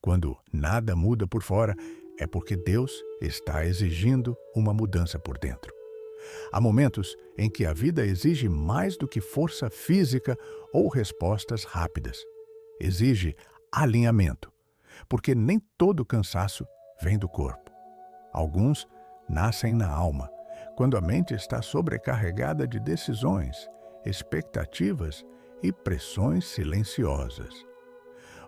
Quando nada muda por fora, é porque Deus está exigindo uma mudança por dentro. Há momentos em que a vida exige mais do que força física ou respostas rápidas. Exige alinhamento, porque nem todo cansaço vem do corpo. Alguns nascem na alma, quando a mente está sobrecarregada de decisões, expectativas e pressões silenciosas.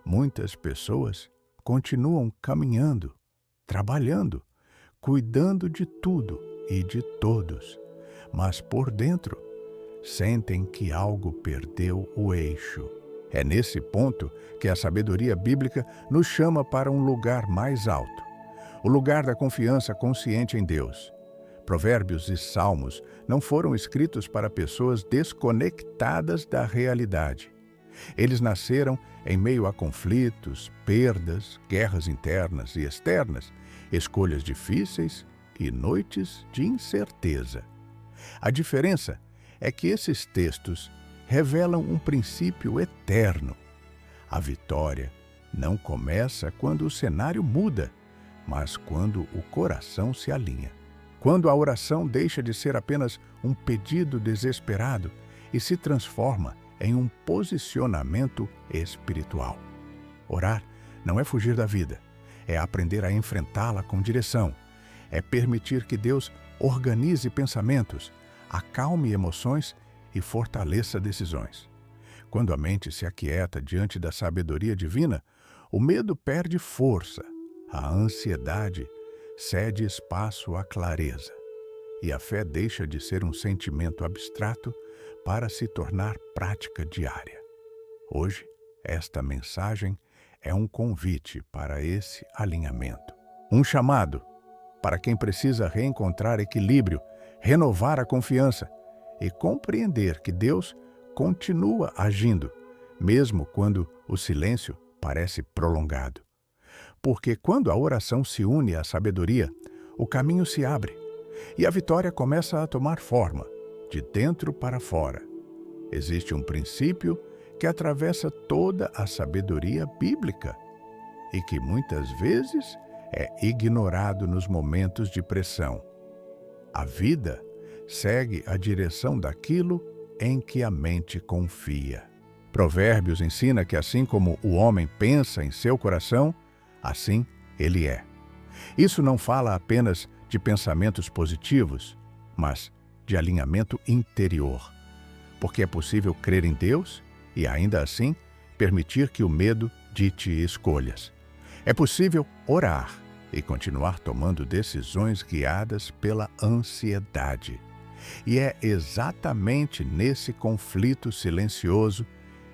Muitas pessoas continuam caminhando, trabalhando, cuidando de tudo e de todos, mas por dentro sentem que algo perdeu o eixo. É nesse ponto que a sabedoria bíblica nos chama para um lugar mais alto, o lugar da confiança consciente em Deus. Provérbios e Salmos não foram escritos para pessoas desconectadas da realidade. Eles nasceram em meio a conflitos, perdas, guerras internas e externas, escolhas difíceis e noites de incerteza. A diferença é que esses textos revelam um princípio eterno. A vitória não começa quando o cenário muda, mas quando o coração se alinha. Quando a oração deixa de ser apenas um pedido desesperado e se transforma em um posicionamento espiritual. Orar não é fugir da vida, é aprender a enfrentá-la com direção, é permitir que Deus organize pensamentos, acalme emoções e fortaleça decisões. Quando a mente se aquieta diante da sabedoria divina, o medo perde força, a ansiedade cede espaço à clareza, e a fé deixa de ser um sentimento abstrato para se tornar prática diária. Hoje, esta mensagem é um convite para esse alinhamento. Um chamado para quem precisa reencontrar equilíbrio, renovar a confiança e compreender que Deus continua agindo, mesmo quando o silêncio parece prolongado. Porque quando a oração se une à sabedoria, o caminho se abre e a vitória começa a tomar forma, de dentro para fora. Existe um princípio que atravessa toda a sabedoria bíblica e que muitas vezes é ignorado nos momentos de pressão. A vida segue a direção daquilo em que a mente confia. Provérbios ensina que assim como o homem pensa em seu coração, assim ele é. Isso não fala apenas de pensamentos positivos, mas de alinhamento interior. Porque é possível crer em Deus e ainda assim permitir que o medo dite escolhas. É possível orar e continuar tomando decisões guiadas pela ansiedade. E é exatamente nesse conflito silencioso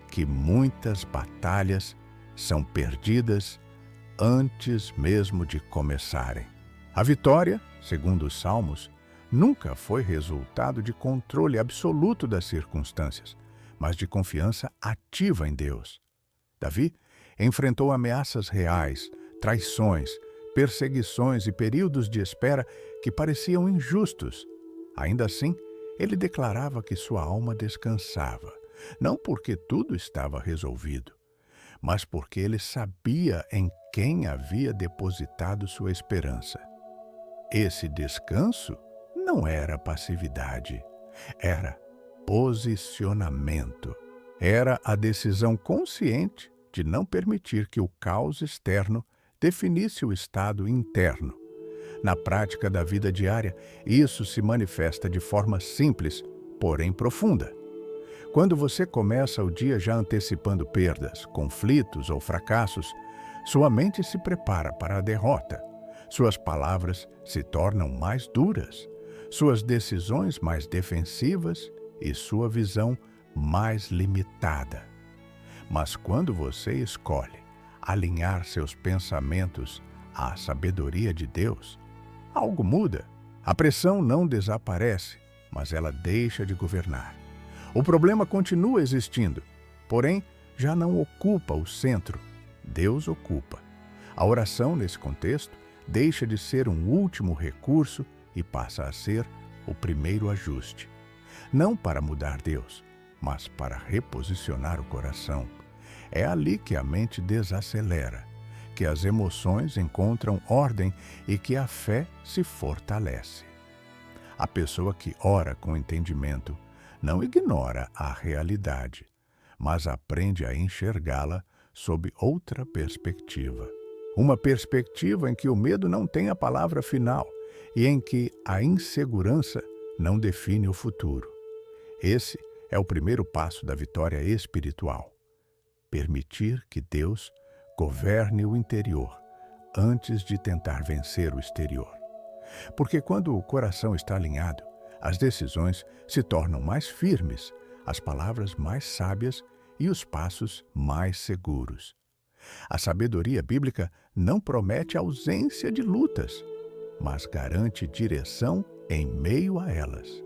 que muitas batalhas são perdidas antes mesmo de começarem. A vitória, segundo os Salmos, nunca foi resultado de controle absoluto das circunstâncias, mas de confiança ativa em Deus. Davi enfrentou ameaças reais, traições, perseguições e períodos de espera que pareciam injustos. Ainda assim, ele declarava que sua alma descansava, não porque tudo estava resolvido, mas porque ele sabia em quem havia depositado sua esperança. Esse descanso não era passividade, era posicionamento. Era a decisão consciente de não permitir que o caos externo definisse o estado interno. Na prática da vida diária, isso se manifesta de forma simples, porém profunda. Quando você começa o dia já antecipando perdas, conflitos ou fracassos, sua mente se prepara para a derrota. Suas palavras se tornam mais duras, suas decisões mais defensivas e sua visão mais limitada. Mas quando você escolhe alinhar seus pensamentos à sabedoria de Deus, algo muda. A pressão não desaparece, mas ela deixa de governar. O problema continua existindo, porém já não ocupa o centro, Deus ocupa. A oração, nesse contexto, deixa de ser um último recurso e passa a ser o primeiro ajuste. Não para mudar Deus, mas para reposicionar o coração. É ali que a mente desacelera, que as emoções encontram ordem e que a fé se fortalece. A pessoa que ora com entendimento não ignora a realidade, mas aprende a enxergá-la sob outra perspectiva. Uma perspectiva em que o medo não tem a palavra final e em que a insegurança não define o futuro. Esse é o primeiro passo da vitória espiritual. Permitir que Deus governe o interior antes de tentar vencer o exterior. Porque quando o coração está alinhado, as decisões se tornam mais firmes, as palavras mais sábias e os passos mais seguros. A sabedoria bíblica não promete ausência de lutas, mas garante direção em meio a elas.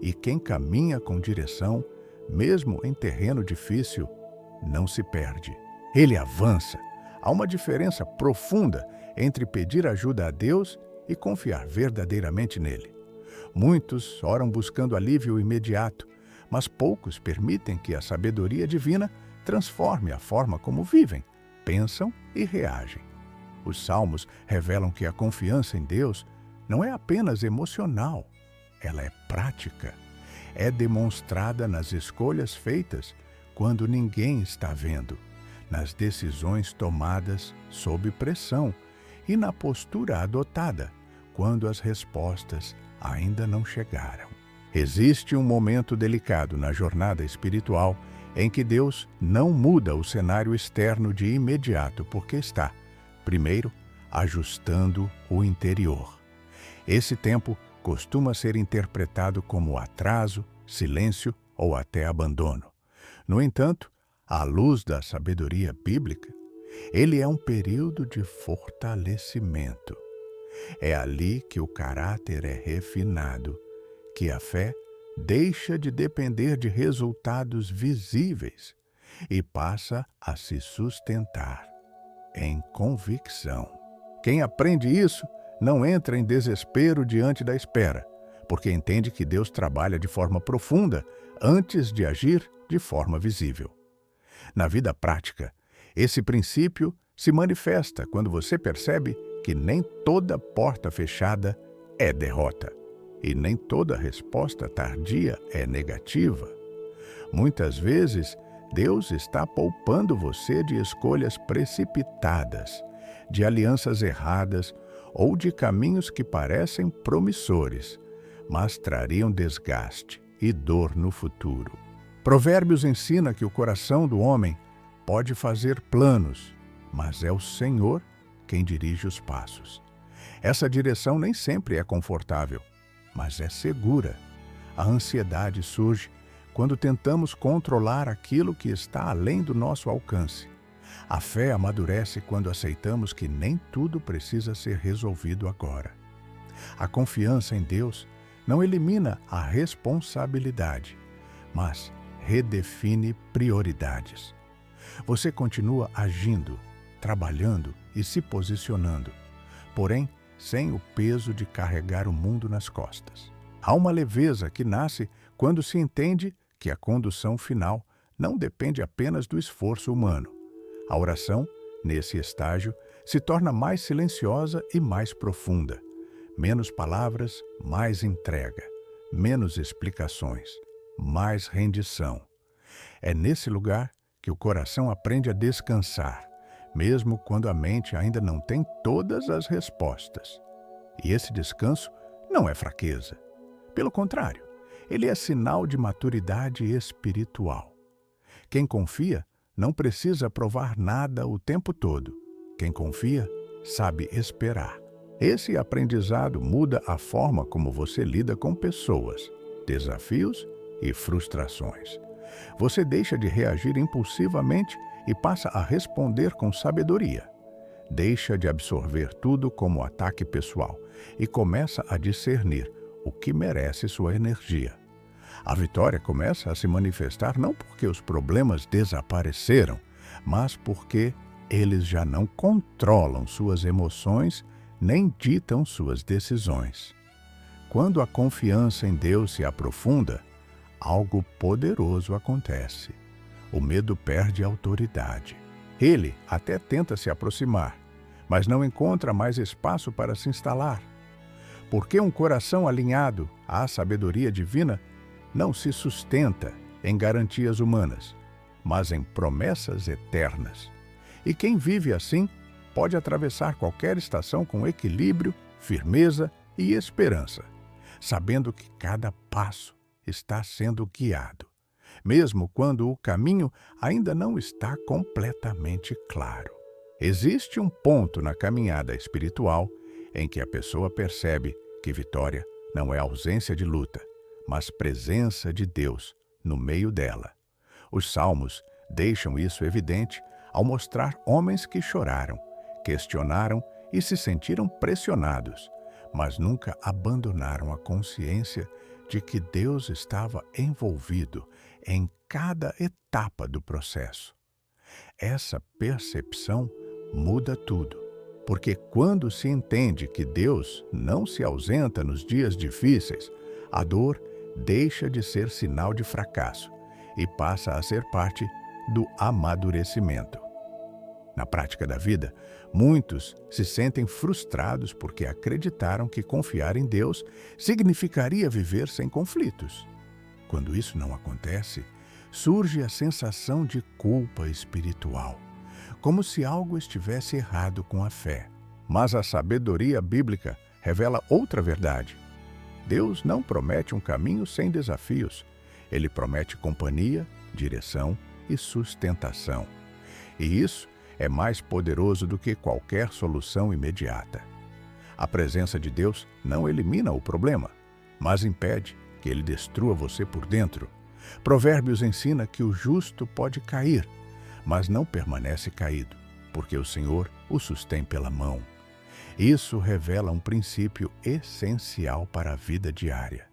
E quem caminha com direção, mesmo em terreno difícil, não se perde. Ele avança. Há uma diferença profunda entre pedir ajuda a Deus e confiar verdadeiramente nele. Muitos oram buscando alívio imediato, mas poucos permitem que a sabedoria divina transforme a forma como vivem, pensam e reagem. Os salmos revelam que a confiança em Deus não é apenas emocional, ela é prática. É demonstrada nas escolhas feitas quando ninguém está vendo, nas decisões tomadas sob pressão e na postura adotada quando as respostas ainda não chegaram. Existe um momento delicado na jornada espiritual em que Deus não muda o cenário externo de imediato porque está, primeiro, ajustando o interior. Esse tempo costuma ser interpretado como atraso, silêncio ou até abandono. No entanto, à luz da sabedoria bíblica, ele é um período de fortalecimento. É ali que o caráter é refinado, que a fé deixa de depender de resultados visíveis e passa a se sustentar em convicção. Quem aprende isso não entra em desespero diante da espera, porque entende que Deus trabalha de forma profunda antes de agir de forma visível. Na vida prática, esse princípio se manifesta quando você percebe que nem toda porta fechada é derrota e nem toda resposta tardia é negativa. Muitas vezes, Deus está poupando você de escolhas precipitadas, de alianças erradas ou de caminhos que parecem promissores, mas trariam desgaste e dor no futuro. Provérbios ensina que o coração do homem pode fazer planos, mas é o Senhor quem dirige os passos. Essa direção nem sempre é confortável, mas é segura. A ansiedade surge quando tentamos controlar aquilo que está além do nosso alcance. A fé amadurece quando aceitamos que nem tudo precisa ser resolvido agora. A confiança em Deus não elimina a responsabilidade, mas redefine prioridades. Você continua agindo, trabalhando e se posicionando, porém sem o peso de carregar o mundo nas costas. Há uma leveza que nasce quando se entende que a condução final não depende apenas do esforço humano. A oração, nesse estágio, se torna mais silenciosa e mais profunda. Menos palavras, mais entrega. Menos explicações, mais rendição. É nesse lugar que o coração aprende a descansar, mesmo quando a mente ainda não tem todas as respostas. E esse descanso não é fraqueza. Pelo contrário, ele é sinal de maturidade espiritual. Quem confia não precisa provar nada o tempo todo. Quem confia sabe esperar. Esse aprendizado muda a forma como você lida com pessoas, desafios e frustrações. Você deixa de reagir impulsivamente e passa a responder com sabedoria. Deixa de absorver tudo como ataque pessoal e começa a discernir o que merece sua energia. A vitória começa a se manifestar não porque os problemas desapareceram, mas porque eles já não controlam suas emoções nem ditam suas decisões. Quando a confiança em Deus se aprofunda, algo poderoso acontece. O medo perde autoridade. Ele até tenta se aproximar, mas não encontra mais espaço para se instalar. Porque um coração alinhado à sabedoria divina não se sustenta em garantias humanas, mas em promessas eternas. E quem vive assim pode atravessar qualquer estação com equilíbrio, firmeza e esperança, sabendo que cada passo está sendo guiado, mesmo quando o caminho ainda não está completamente claro. Existe um ponto na caminhada espiritual em que a pessoa percebe que vitória não é ausência de luta, mas presença de Deus no meio dela. Os Salmos deixam isso evidente ao mostrar homens que choraram, questionaram e se sentiram pressionados, mas nunca abandonaram a consciência de que Deus estava envolvido em cada etapa do processo. Essa percepção muda tudo, porque quando se entende que Deus não se ausenta nos dias difíceis, a dor deixa de ser sinal de fracasso e passa a ser parte do amadurecimento. Na prática da vida, muitos se sentem frustrados porque acreditaram que confiar em Deus significaria viver sem conflitos. Quando isso não acontece, surge a sensação de culpa espiritual, como se algo estivesse errado com a fé. Mas a sabedoria bíblica revela outra verdade. Deus não promete um caminho sem desafios. Ele promete companhia, direção e sustentação. E isso é mais poderoso do que qualquer solução imediata. A presença de Deus não elimina o problema, mas impede que ele destrua você por dentro. Provérbios ensina que o justo pode cair, mas não permanece caído, porque o Senhor o sustém pela mão. Isso revela um princípio essencial para a vida diária.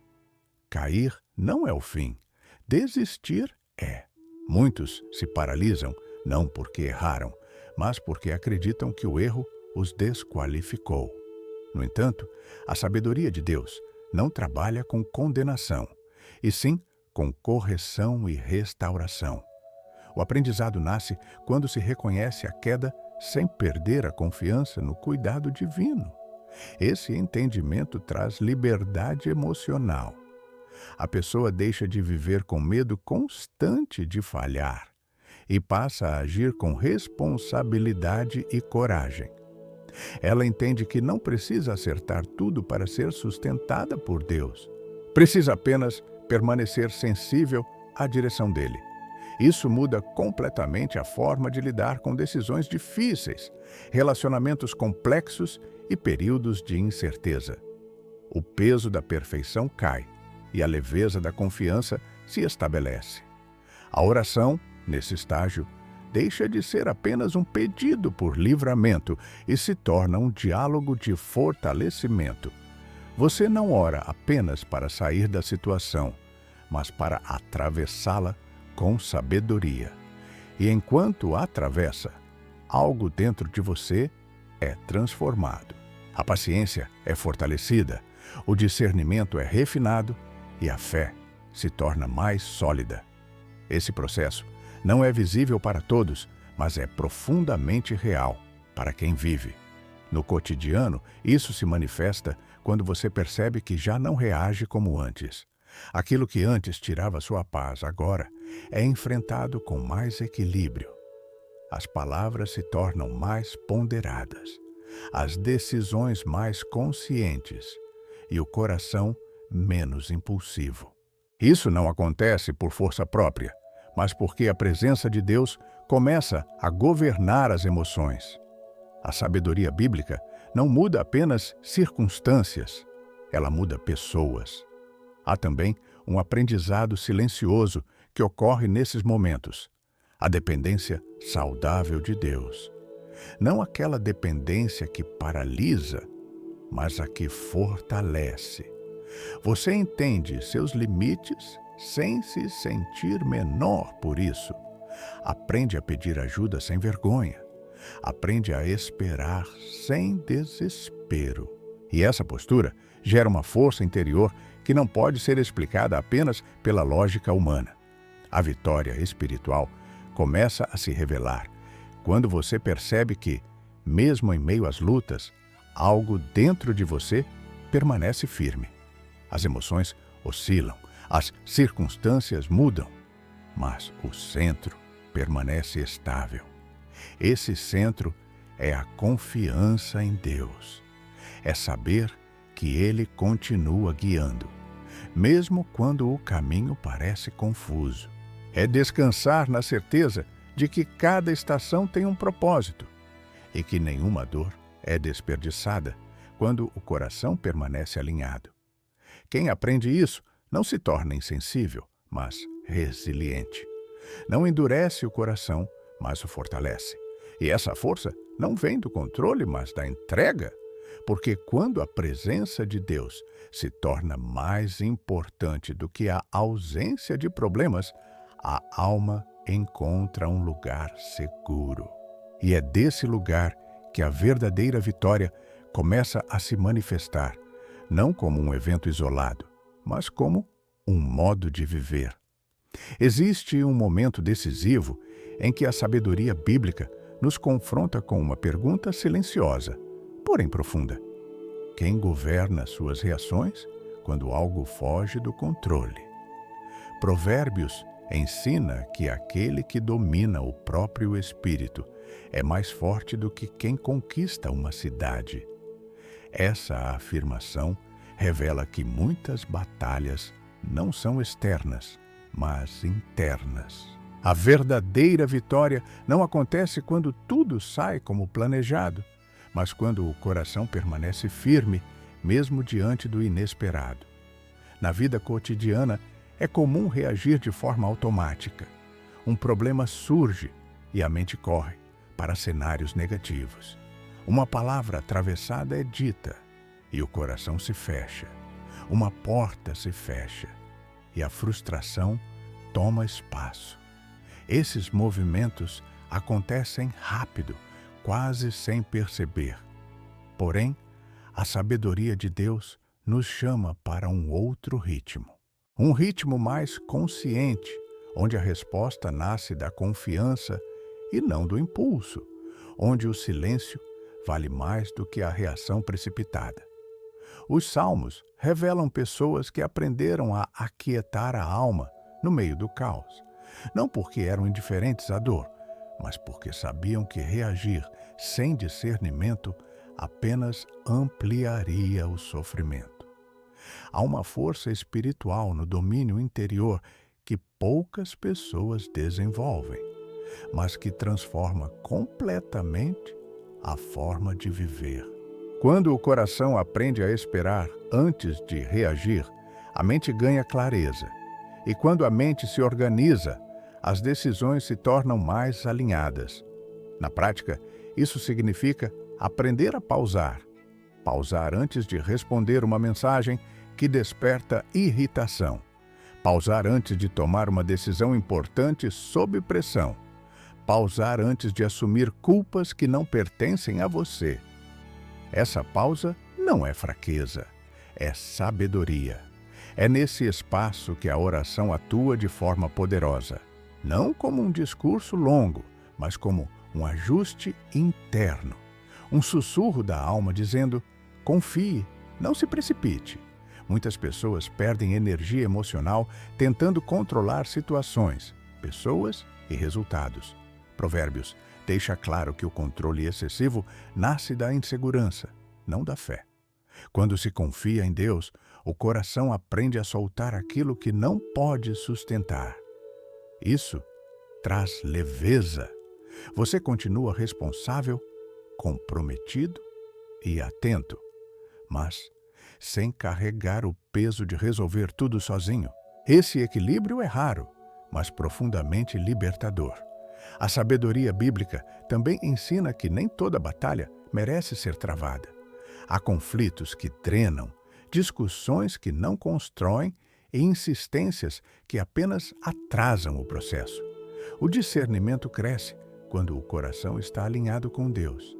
Cair não é o fim, desistir é. Muitos se paralisam não porque erraram, mas porque acreditam que o erro os desqualificou. No entanto, a sabedoria de Deus não trabalha com condenação, e sim com correção e restauração. O aprendizado nasce quando se reconhece a queda sem perder a confiança no cuidado divino. Esse entendimento traz liberdade emocional. A pessoa deixa de viver com medo constante de falhar e passa a agir com responsabilidade e coragem. Ela entende que não precisa acertar tudo para ser sustentada por Deus. Precisa apenas permanecer sensível à direção dele. Isso muda completamente a forma de lidar com decisões difíceis, relacionamentos complexos e períodos de incerteza. O peso da perfeição cai e a leveza da confiança se estabelece. A oração, nesse estágio, deixa de ser apenas um pedido por livramento e se torna um diálogo de fortalecimento. Você não ora apenas para sair da situação, mas para atravessá-la com sabedoria. E enquanto atravessa, algo dentro de você é transformado. A paciência é fortalecida, o discernimento é refinado e a fé se torna mais sólida. Esse processo não é visível para todos, mas é profundamente real para quem vive. No cotidiano, isso se manifesta quando você percebe que já não reage como antes. Aquilo que antes tirava sua paz, agora é enfrentado com mais equilíbrio. As palavras se tornam mais ponderadas, as decisões mais conscientes e o coração menos impulsivo. Isso não acontece por força própria, mas porque a presença de Deus começa a governar as emoções. A sabedoria bíblica não muda apenas circunstâncias, ela muda pessoas. Há também um aprendizado silencioso que ocorre nesses momentos, a dependência saudável de Deus. Não aquela dependência que paralisa, mas a que fortalece. Você entende seus limites sem se sentir menor por isso. Aprende a pedir ajuda sem vergonha. Aprende a esperar sem desespero. E essa postura gera uma força interior que não pode ser explicada apenas pela lógica humana. A vitória espiritual começa a se revelar quando você percebe que, mesmo em meio às lutas, algo dentro de você permanece firme. As emoções oscilam, as circunstâncias mudam, mas o centro permanece estável. Esse centro é a confiança em Deus. É saber que Ele continua guiando, mesmo quando o caminho parece confuso. É descansar na certeza de que cada estação tem um propósito e que nenhuma dor é desperdiçada quando o coração permanece alinhado. Quem aprende isso não se torna insensível, mas resiliente. Não endurece o coração, mas o fortalece. E essa força não vem do controle, mas da entrega. Porque quando a presença de Deus se torna mais importante do que a ausência de problemas, a alma encontra um lugar seguro. E é desse lugar que a verdadeira vitória começa a se manifestar, não como um evento isolado, mas como um modo de viver. Existe um momento decisivo em que a sabedoria bíblica nos confronta com uma pergunta silenciosa, porém profunda. Quem governa suas reações quando algo foge do controle? Provérbios ensina que aquele que domina o próprio espírito é mais forte do que quem conquista uma cidade. Essa afirmação revela que muitas batalhas não são externas, mas internas. A verdadeira vitória não acontece quando tudo sai como planejado, mas quando o coração permanece firme, mesmo diante do inesperado. Na vida cotidiana, é comum reagir de forma automática. Um problema surge e a mente corre para cenários negativos. Uma palavra atravessada é dita e o coração se fecha. Uma porta se fecha e a frustração toma espaço. Esses movimentos acontecem rápido, quase sem perceber. Porém, a sabedoria de Deus nos chama para um outro ritmo. Um ritmo mais consciente, onde a resposta nasce da confiança e não do impulso, onde o silêncio vale mais do que a reação precipitada. Os salmos revelam pessoas que aprenderam a aquietar a alma no meio do caos, não porque eram indiferentes à dor, mas porque sabiam que reagir sem discernimento apenas ampliaria o sofrimento. Há uma força espiritual no domínio interior que poucas pessoas desenvolvem, mas que transforma completamente a forma de viver. Quando o coração aprende a esperar antes de reagir, a mente ganha clareza. E quando a mente se organiza, as decisões se tornam mais alinhadas. Na prática, isso significa aprender a pausar. Pausar antes de responder uma mensagem que desperta irritação. Pausar antes de tomar uma decisão importante sob pressão. Pausar antes de assumir culpas que não pertencem a você. Essa pausa não é fraqueza, é sabedoria. É nesse espaço que a oração atua de forma poderosa. Não como um discurso longo, mas como um ajuste interno. Um sussurro da alma dizendo: confie, não se precipite. Muitas pessoas perdem energia emocional tentando controlar situações, pessoas e resultados. Provérbios deixa claro que o controle excessivo nasce da insegurança, não da fé. Quando se confia em Deus, o coração aprende a soltar aquilo que não pode sustentar. Isso traz leveza. Você continua responsável, comprometido e atento, mas sem carregar o peso de resolver tudo sozinho. Esse equilíbrio é raro, mas profundamente libertador. A sabedoria bíblica também ensina que nem toda batalha merece ser travada. Há conflitos que drenam, discussões que não constroem e insistências que apenas atrasam o processo. O discernimento cresce quando o coração está alinhado com Deus.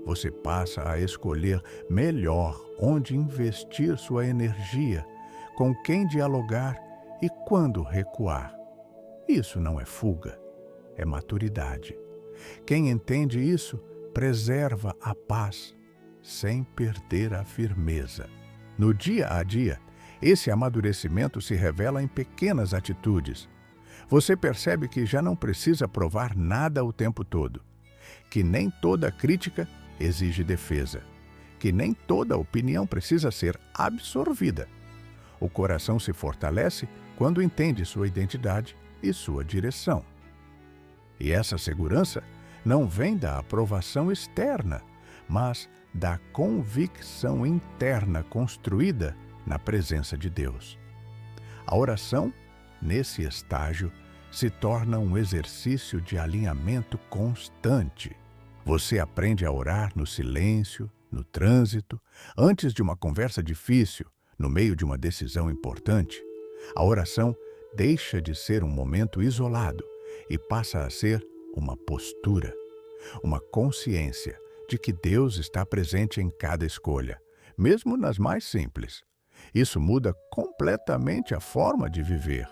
Você passa a escolher melhor onde investir sua energia, com quem dialogar e quando recuar. Isso não é fuga, é maturidade. Quem entende isso preserva a paz sem perder a firmeza. No dia a dia, esse amadurecimento se revela em pequenas atitudes. Você percebe que já não precisa provar nada o tempo todo, que nem toda crítica exige defesa, que nem toda opinião precisa ser absorvida. O coração se fortalece quando entende sua identidade e sua direção. E essa segurança não vem da aprovação externa, mas da convicção interna construída na presença de Deus. A oração, nesse estágio, se torna um exercício de alinhamento constante. Você aprende a orar no silêncio, no trânsito, antes de uma conversa difícil, no meio de uma decisão importante. A oração deixa de ser um momento isolado e passa a ser uma postura, uma consciência de que Deus está presente em cada escolha, mesmo nas mais simples. Isso muda completamente a forma de viver.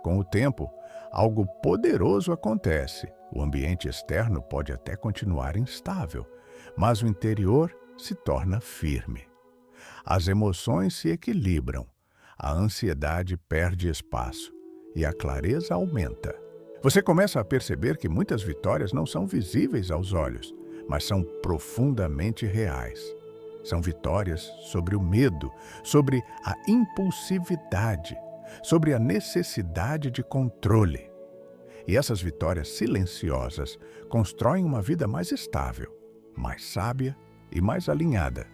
Com o tempo, algo poderoso acontece. O ambiente externo pode até continuar instável, mas o interior se torna firme. As emoções se equilibram, a ansiedade perde espaço e a clareza aumenta. Você começa a perceber que muitas vitórias não são visíveis aos olhos, mas são profundamente reais. São vitórias sobre o medo, sobre a impulsividade, sobre a necessidade de controle. E essas vitórias silenciosas constroem uma vida mais estável, mais sábia e mais alinhada.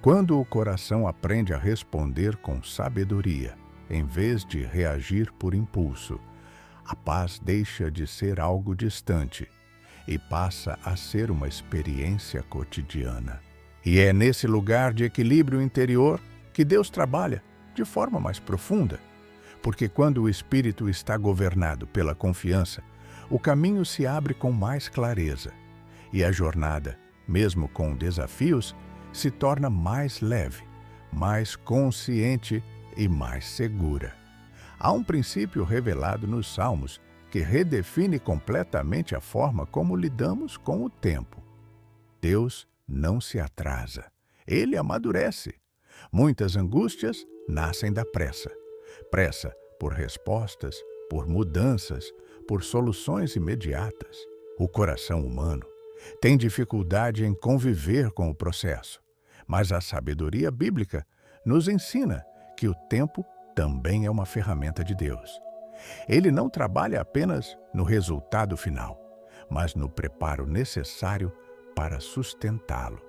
Quando o coração aprende a responder com sabedoria, em vez de reagir por impulso, a paz deixa de ser algo distante e passa a ser uma experiência cotidiana. E é nesse lugar de equilíbrio interior que Deus trabalha de forma mais profunda, porque quando o espírito está governado pela confiança, o caminho se abre com mais clareza e a jornada, mesmo com desafios, se torna mais leve, mais consciente e mais segura. Há um princípio revelado nos Salmos que redefine completamente a forma como lidamos com o tempo. Deus não se atrasa, Ele amadurece. Muitas angústias nascem da pressa. Pressa por respostas, por mudanças, por soluções imediatas. O coração humano tem dificuldade em conviver com o processo, mas a sabedoria bíblica nos ensina que o tempo também é uma ferramenta de Deus. Ele não trabalha apenas no resultado final, mas no preparo necessário para sustentá-lo.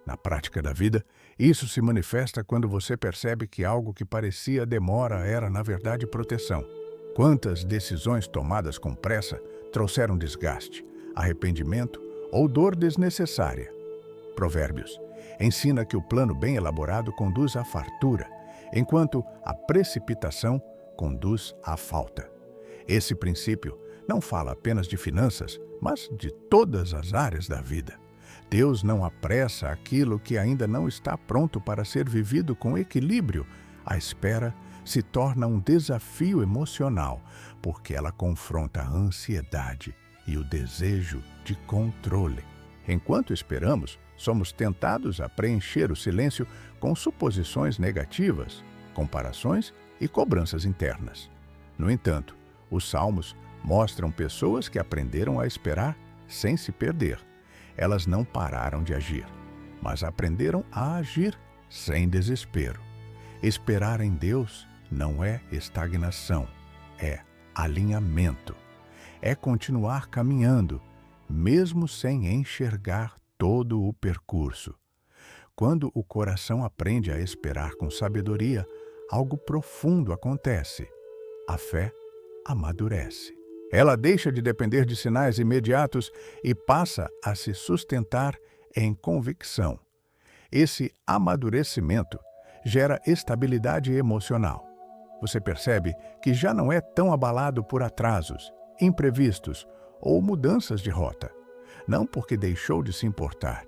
Na prática da vida, isso se manifesta quando você percebe que algo que parecia demora era, na verdade, proteção. Quantas decisões tomadas com pressa trouxeram desgaste, arrependimento ou dor desnecessária? Provérbios ensina que o plano bem elaborado conduz à fartura, enquanto a precipitação conduz à falta. Esse princípio não fala apenas de finanças, mas de todas as áreas da vida. Deus não apressa aquilo que ainda não está pronto para ser vivido com equilíbrio. A espera se torna um desafio emocional, porque ela confronta a ansiedade e o desejo de controle. Enquanto esperamos, somos tentados a preencher o silêncio com suposições negativas, comparações e cobranças internas. No entanto, os Salmos mostram pessoas que aprenderam a esperar sem se perder. Elas não pararam de agir, mas aprenderam a agir sem desespero. Esperar em Deus não é estagnação, é alinhamento. É continuar caminhando, mesmo sem enxergar todo o percurso. Quando o coração aprende a esperar com sabedoria, algo profundo acontece. A fé amadurece. Ela deixa de depender de sinais imediatos e passa a se sustentar em convicção. Esse amadurecimento gera estabilidade emocional. Você percebe que já não é tão abalado por atrasos, imprevistos ou mudanças de rota. Não porque deixou de se importar,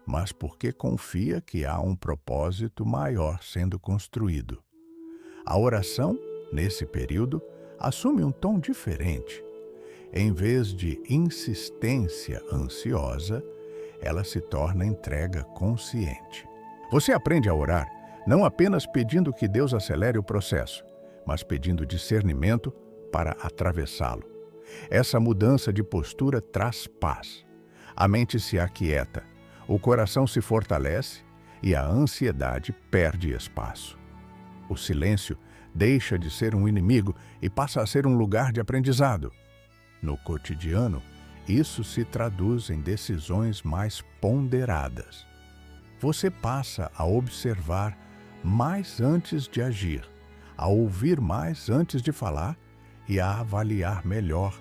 mas porque confia que há um propósito maior sendo construído. A oração, nesse período, assume um tom diferente. Em vez de insistência ansiosa, ela se torna entrega consciente. Você aprende a orar não apenas pedindo que Deus acelere o processo, mas pedindo discernimento para atravessá-lo. Essa mudança de postura traz paz. A mente se aquieta, o coração se fortalece e a ansiedade perde espaço. O silêncio deixa de ser um inimigo e passa a ser um lugar de aprendizado. No cotidiano, isso se traduz em decisões mais ponderadas. Você passa a observar mais antes de agir, a ouvir mais antes de falar e a avaliar melhor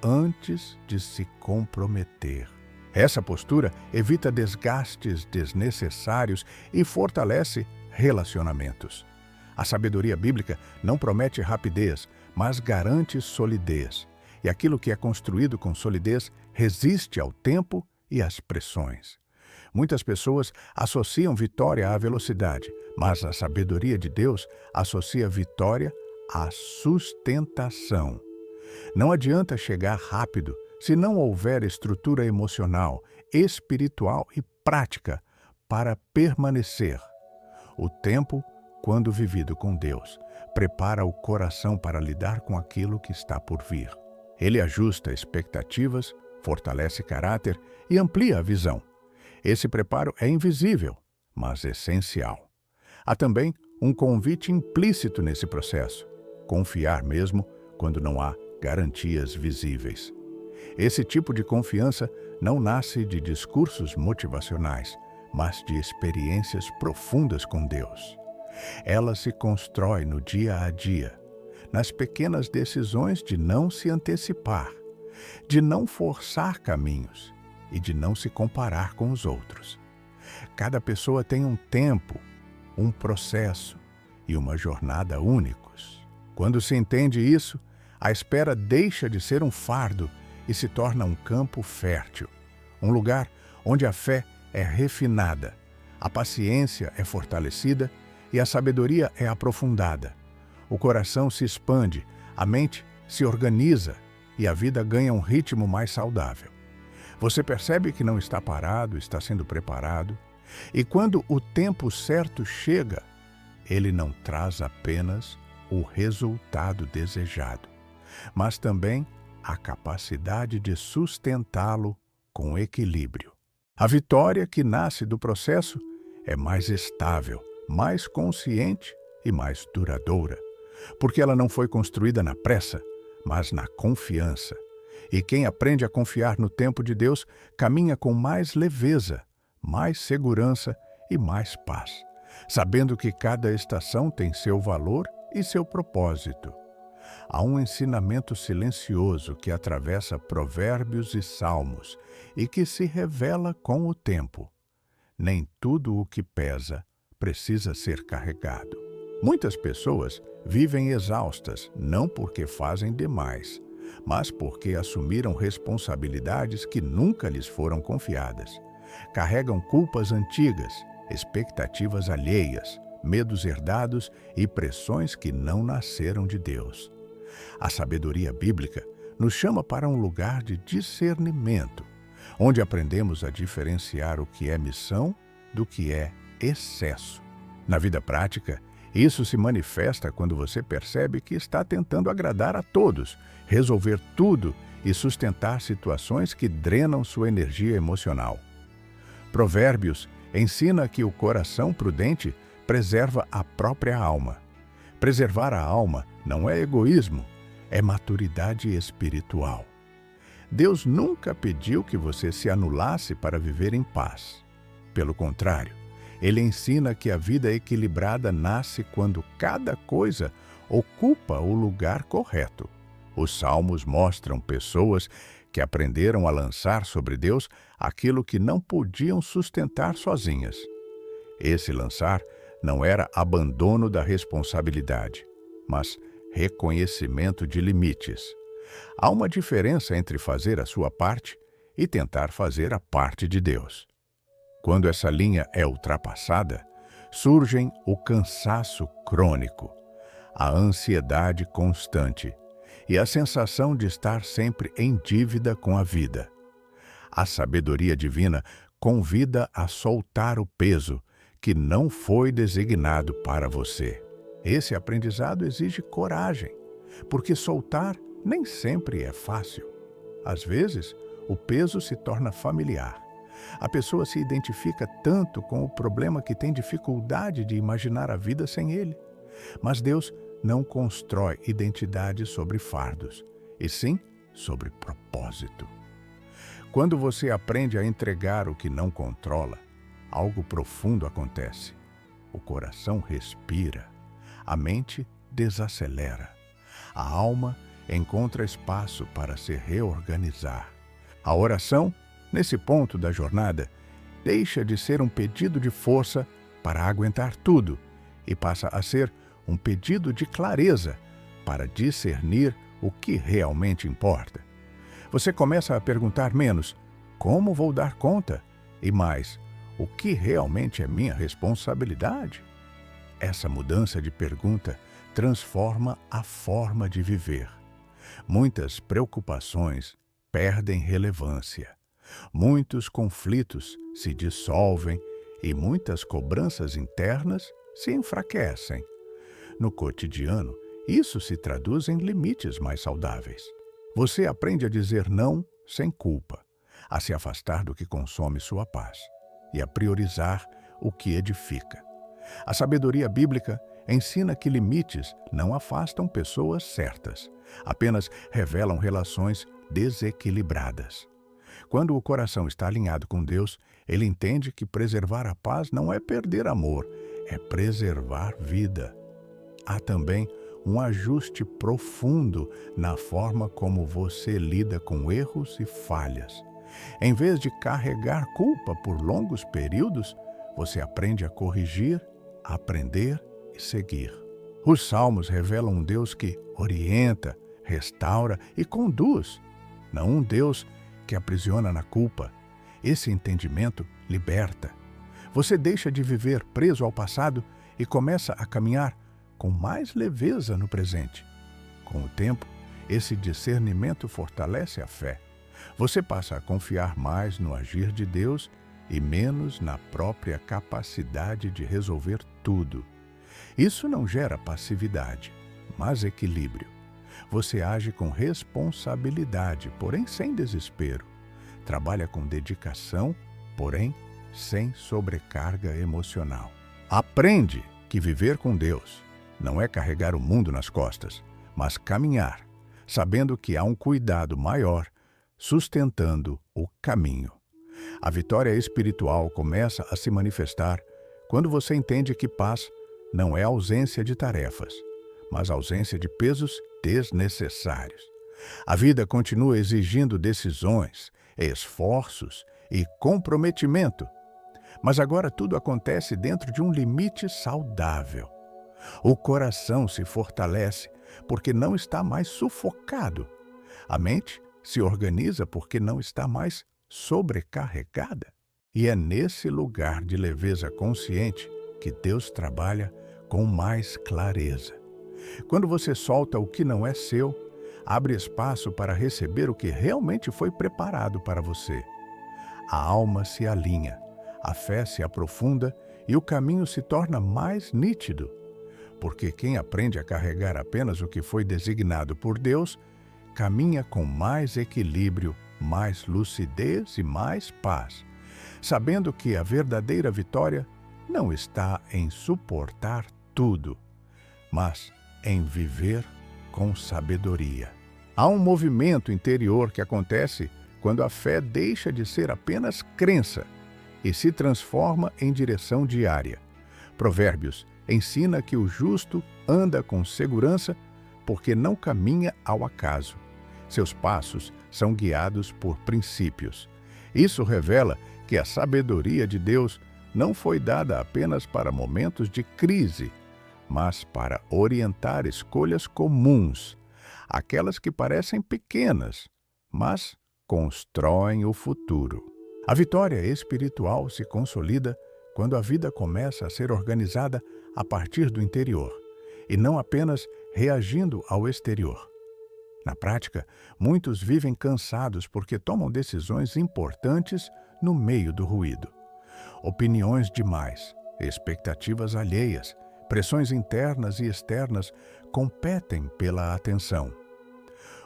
antes de se comprometer. Essa postura evita desgastes desnecessários e fortalece relacionamentos. A sabedoria bíblica não promete rapidez, mas garante solidez. E aquilo que é construído com solidez resiste ao tempo e às pressões. Muitas pessoas associam vitória à velocidade, mas a sabedoria de Deus associa vitória à sustentação. Não adianta chegar rápido se não houver estrutura emocional, espiritual e prática para permanecer. O tempo, quando vivido com Deus, prepara o coração para lidar com aquilo que está por vir. Ele ajusta expectativas, fortalece caráter e amplia a visão. Esse preparo é invisível, mas essencial. Há também um convite implícito nesse processo: confiar mesmo quando não há garantias visíveis. Esse tipo de confiança não nasce de discursos motivacionais, mas de experiências profundas com Deus. Ela se constrói no dia a dia, nas pequenas decisões de não se antecipar, de não forçar caminhos e de não se comparar com os outros. Cada pessoa tem um tempo, um processo e uma jornada únicos. Quando se entende isso, a espera deixa de ser um fardo e se torna um campo fértil, um lugar onde a fé é refinada, a paciência é fortalecida e a sabedoria é aprofundada. O coração se expande, a mente se organiza e a vida ganha um ritmo mais saudável. Você percebe que não está parado, está sendo preparado, e quando o tempo certo chega, ele não traz apenas o resultado desejado, mas também a capacidade de sustentá-lo com equilíbrio. A vitória que nasce do processo é mais estável, mais consciente e mais duradoura, porque ela não foi construída na pressa, mas na confiança. E quem aprende a confiar no tempo de Deus caminha com mais leveza, mais segurança e mais paz, sabendo que cada estação tem seu valor e seu propósito. Há um ensinamento silencioso que atravessa provérbios e salmos e que se revela com o tempo. Nem tudo o que pesa precisa ser carregado. Muitas pessoas vivem exaustas não porque fazem demais, mas porque assumiram responsabilidades que nunca lhes foram confiadas. Carregam culpas antigas, expectativas alheias, medos herdados e pressões que não nasceram de Deus. A sabedoria bíblica nos chama para um lugar de discernimento, onde aprendemos a diferenciar o que é missão do que é excesso. Na vida prática, isso se manifesta quando você percebe que está tentando agradar a todos, resolver tudo e sustentar situações que drenam sua energia emocional. Provérbios ensina que o coração prudente preserva a própria alma. Preservar a alma não é egoísmo, é maturidade espiritual. Deus nunca pediu que você se anulasse para viver em paz. Pelo contrário, Ele ensina que a vida equilibrada nasce quando cada coisa ocupa o lugar correto. Os salmos mostram pessoas que aprenderam a lançar sobre Deus aquilo que não podiam sustentar sozinhas. Esse lançar não era abandono da responsabilidade, mas reconhecimento de limites. Há uma diferença entre fazer a sua parte e tentar fazer a parte de Deus. Quando essa linha é ultrapassada, surgem o cansaço crônico, a ansiedade constante e a sensação de estar sempre em dívida com a vida. A sabedoria divina convida a soltar o peso que não foi designado para você. Esse aprendizado exige coragem, porque soltar nem sempre é fácil. Às vezes, o peso se torna familiar. A pessoa se identifica tanto com o problema que tem dificuldade de imaginar a vida sem ele. Mas Deus não constrói identidade sobre fardos, e sim sobre propósito. Quando você aprende a entregar o que não controla, algo profundo acontece. O coração respira, a mente desacelera, a alma encontra espaço para se reorganizar. A oração, nesse ponto da jornada, deixa de ser um pedido de força para aguentar tudo e passa a ser um pedido de clareza para discernir o que realmente importa. Você começa a perguntar menos: como vou dar conta? E mais: o que realmente é minha responsabilidade? Essa mudança de pergunta transforma a forma de viver. Muitas preocupações perdem relevância. Muitos conflitos se dissolvem e muitas cobranças internas se enfraquecem. No cotidiano, isso se traduz em limites mais saudáveis. Você aprende a dizer não sem culpa, a se afastar do que consome sua paz e a priorizar o que edifica. A sabedoria bíblica ensina que limites não afastam pessoas certas, apenas revelam relações desequilibradas. Quando o coração está alinhado com Deus, ele entende que preservar a paz não é perder amor, é preservar vida. Há também um ajuste profundo na forma como você lida com erros e falhas. Em vez de carregar culpa por longos períodos, você aprende a corrigir, aprender e seguir. Os Salmos revelam um Deus que orienta, restaura e conduz, não um Deus que aprisiona na culpa. Esse entendimento liberta. Você deixa de viver preso ao passado e começa a caminhar com mais leveza no presente. Com o tempo, esse discernimento fortalece a fé. Você passa a confiar mais no agir de Deus e menos na própria capacidade de resolver tudo. Isso não gera passividade, mas equilíbrio. Você age com responsabilidade, porém sem desespero. Trabalha com dedicação, porém sem sobrecarga emocional. Aprende que viver com Deus não é carregar o mundo nas costas, mas caminhar, sabendo que há um cuidado maior sustentando o caminho. A vitória espiritual começa a se manifestar quando você entende que paz não é ausência de tarefas, mas ausência de pesos desnecessários. A vida continua exigindo decisões, esforços e comprometimento, mas agora tudo acontece dentro de um limite saudável. O coração se fortalece porque não está mais sufocado. A mente se organiza porque não está mais sobrecarregada. E é nesse lugar de leveza consciente que Deus trabalha com mais clareza. Quando você solta o que não é seu, abre espaço para receber o que realmente foi preparado para você. A alma se alinha, a fé se aprofunda e o caminho se torna mais nítido. Porque quem aprende a carregar apenas o que foi designado por Deus, caminha com mais equilíbrio, mais lucidez e mais paz, sabendo que a verdadeira vitória não está em suportar tudo, mas em viver com sabedoria. Há um movimento interior que acontece quando a fé deixa de ser apenas crença e se transforma em direção diária. Provérbios ensina que o justo anda com segurança porque não caminha ao acaso. Seus passos são guiados por princípios. Isso revela que a sabedoria de Deus não foi dada apenas para momentos de crise, mas para orientar escolhas comuns, aquelas que parecem pequenas, mas constroem o futuro. A vitória espiritual se consolida quando a vida começa a ser organizada a partir do interior, e não apenas reagindo ao exterior. Na prática, muitos vivem cansados porque tomam decisões importantes no meio do ruído. Opiniões demais, expectativas alheias, pressões internas e externas competem pela atenção.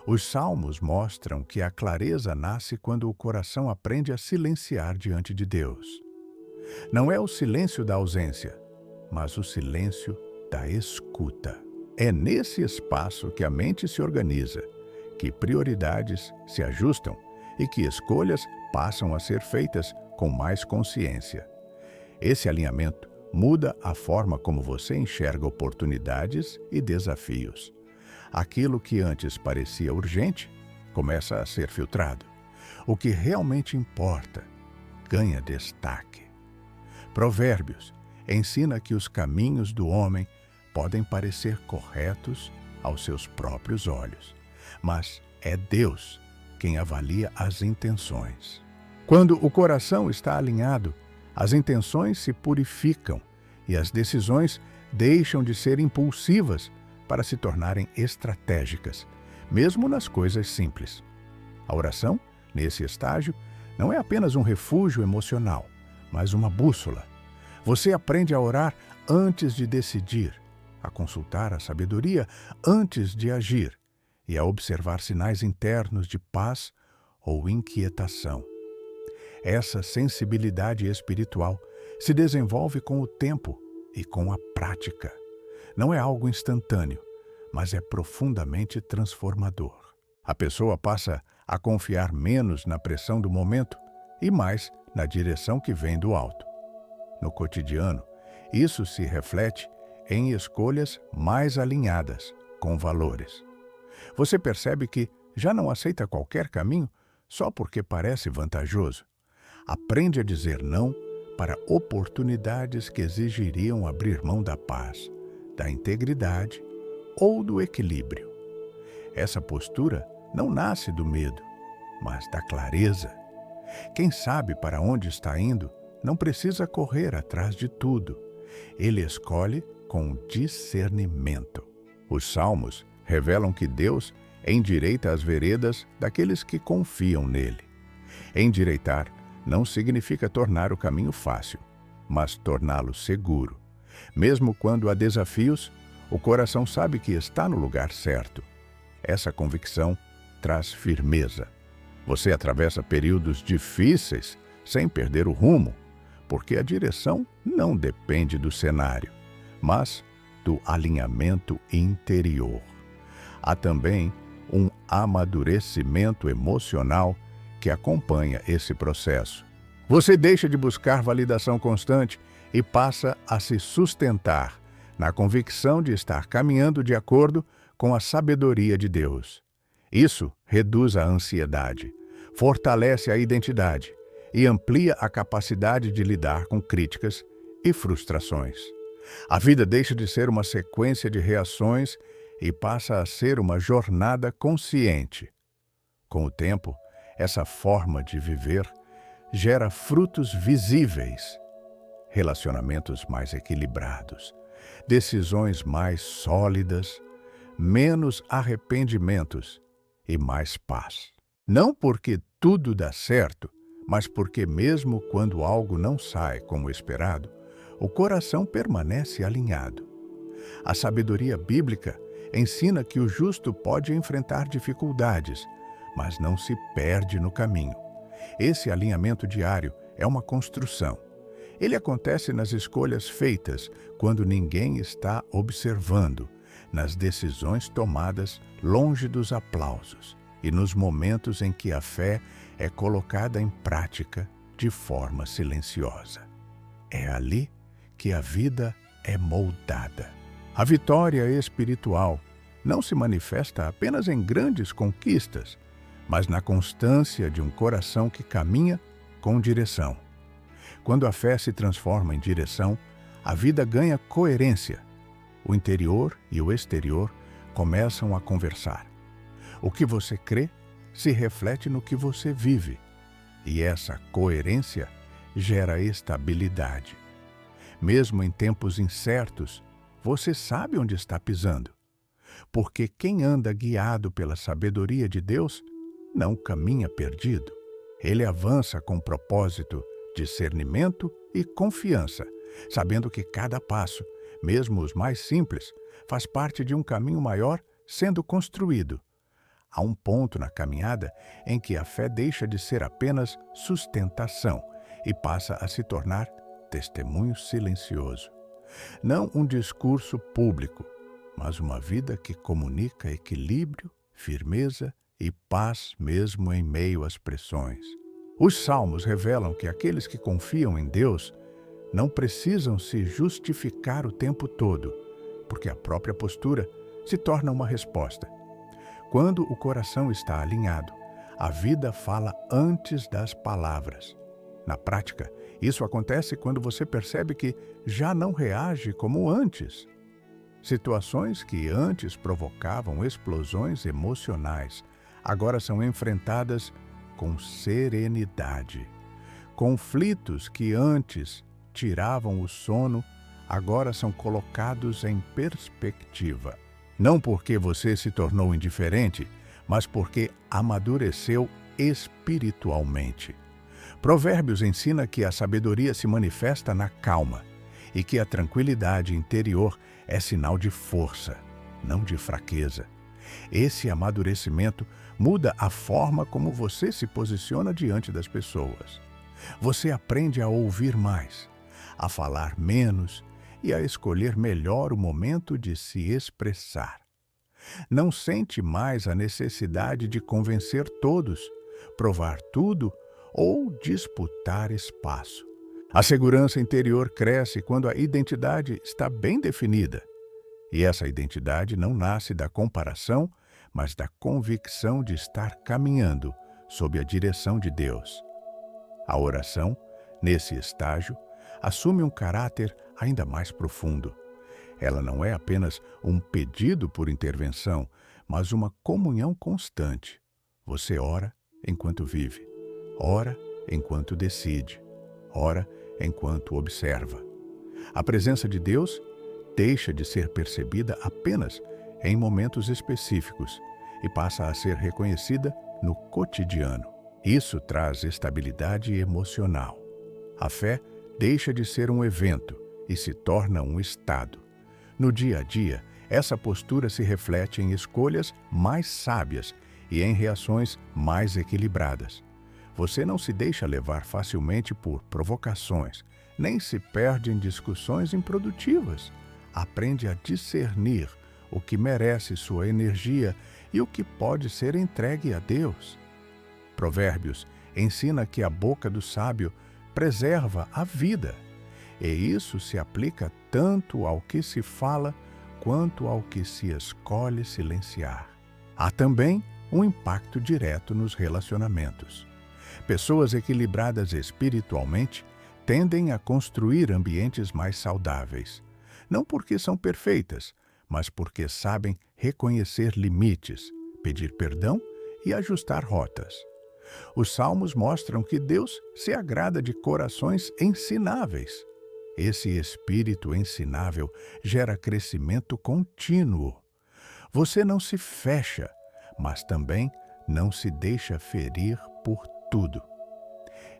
Os salmos mostram que a clareza nasce quando o coração aprende a silenciar diante de Deus. Não é o silêncio da ausência, mas o silêncio da escuta. É nesse espaço que a mente se organiza, que prioridades se ajustam e que escolhas passam a ser feitas com mais consciência. Esse alinhamento muda a forma como você enxerga oportunidades e desafios. Aquilo que antes parecia urgente começa a ser filtrado. O que realmente importa ganha destaque. Provérbios ensina que os caminhos do homem podem parecer corretos aos seus próprios olhos, mas é Deus quem avalia as intenções. Quando o coração está alinhado, as intenções se purificam e as decisões deixam de ser impulsivas para se tornarem estratégicas, mesmo nas coisas simples. A oração, nesse estágio, não é apenas um refúgio emocional, mas uma bússola. Você aprende a orar antes de decidir, a consultar a sabedoria antes de agir e a observar sinais internos de paz ou inquietação. Essa sensibilidade espiritual se desenvolve com o tempo e com a prática. Não é algo instantâneo, mas é profundamente transformador. A pessoa passa a confiar menos na pressão do momento e mais na direção que vem do alto. No cotidiano, isso se reflete em escolhas mais alinhadas com valores. Você percebe que já não aceita qualquer caminho só porque parece vantajoso. Aprende a dizer não para oportunidades que exigiriam abrir mão da paz, da integridade ou do equilíbrio. Essa postura não nasce do medo, mas da clareza. Quem sabe para onde está indo não precisa correr atrás de tudo. Ele escolhe com discernimento. Os salmos revelam que Deus endireita as veredas daqueles que confiam nele. Endireitar não significa tornar o caminho fácil, mas torná-lo seguro. Mesmo quando há desafios, o coração sabe que está no lugar certo. Essa convicção traz firmeza. Você atravessa períodos difíceis sem perder o rumo, porque a direção não depende do cenário, mas do alinhamento interior. Há também um amadurecimento emocional que acompanha esse processo. Você deixa de buscar validação constante e passa a se sustentar na convicção de estar caminhando de acordo com a sabedoria de Deus. Isso reduz a ansiedade, fortalece a identidade e amplia a capacidade de lidar com críticas e frustrações. A vida deixa de ser uma sequência de reações e passa a ser uma jornada consciente. Com o tempo, essa forma de viver gera frutos visíveis, relacionamentos mais equilibrados, decisões mais sólidas, menos arrependimentos e mais paz. Não porque tudo dá certo, mas porque mesmo quando algo não sai como esperado, o coração permanece alinhado. A sabedoria bíblica ensina que o justo pode enfrentar dificuldades, mas não se perde no caminho. Esse alinhamento diário é uma construção. Ele acontece nas escolhas feitas quando ninguém está observando, nas decisões tomadas longe dos aplausos e nos momentos em que a fé é colocada em prática de forma silenciosa. É ali que a vida é moldada. A vitória espiritual não se manifesta apenas em grandes conquistas, mas na constância de um coração que caminha com direção. Quando a fé se transforma em direção, a vida ganha coerência. O interior e o exterior começam a conversar. O que você crê se reflete no que você vive, e essa coerência gera estabilidade. Mesmo em tempos incertos, você sabe onde está pisando. Porque quem anda guiado pela sabedoria de Deus não caminha perdido. Ele avança com propósito, discernimento e confiança, sabendo que cada passo, mesmo os mais simples, faz parte de um caminho maior sendo construído. Há um ponto na caminhada em que a fé deixa de ser apenas sustentação e passa a se tornar testemunho silencioso. Não um discurso público, mas uma vida que comunica equilíbrio, firmeza e paz mesmo em meio às pressões. Os salmos revelam que aqueles que confiam em Deus não precisam se justificar o tempo todo, porque a própria postura se torna uma resposta. Quando o coração está alinhado, a vida fala antes das palavras. Na prática, isso acontece quando você percebe que já não reage como antes. Situações que antes provocavam explosões emocionais, agora são enfrentadas com serenidade. Conflitos que antes tiravam o sono, agora são colocados em perspectiva. Não porque você se tornou indiferente, mas porque amadureceu espiritualmente. Provérbios ensina que a sabedoria se manifesta na calma e que a tranquilidade interior é sinal de força, não de fraqueza. Esse amadurecimento muda a forma como você se posiciona diante das pessoas. Você aprende a ouvir mais, a falar menos e a escolher melhor o momento de se expressar. Não sente mais a necessidade de convencer todos, provar tudo ou disputar espaço. A segurança interior cresce quando a identidade está bem definida. E essa identidade não nasce da comparação, mas da convicção de estar caminhando sob a direção de Deus. A oração, nesse estágio, assume um caráter ainda mais profundo. Ela não é apenas um pedido por intervenção, mas uma comunhão constante. Você ora enquanto vive, ora enquanto decide, ora enquanto observa. A presença de Deus deixa de ser percebida apenas em momentos específicos e passa a ser reconhecida no cotidiano. Isso traz estabilidade emocional. A fé deixa de ser um evento e se torna um estado. No dia a dia, essa postura se reflete em escolhas mais sábias e em reações mais equilibradas. Você não se deixa levar facilmente por provocações, nem se perde em discussões improdutivas. Aprende a discernir o que merece sua energia e o que pode ser entregue a Deus. Provérbios ensina que a boca do sábio preserva a vida, e isso se aplica tanto ao que se fala quanto ao que se escolhe silenciar. Há também um impacto direto nos relacionamentos. Pessoas equilibradas espiritualmente tendem a construir ambientes mais saudáveis, não porque são perfeitas, mas porque sabem reconhecer limites, pedir perdão e ajustar rotas. Os salmos mostram que Deus se agrada de corações ensináveis. Esse espírito ensinável gera crescimento contínuo. Você não se fecha, mas também não se deixa ferir por tudo.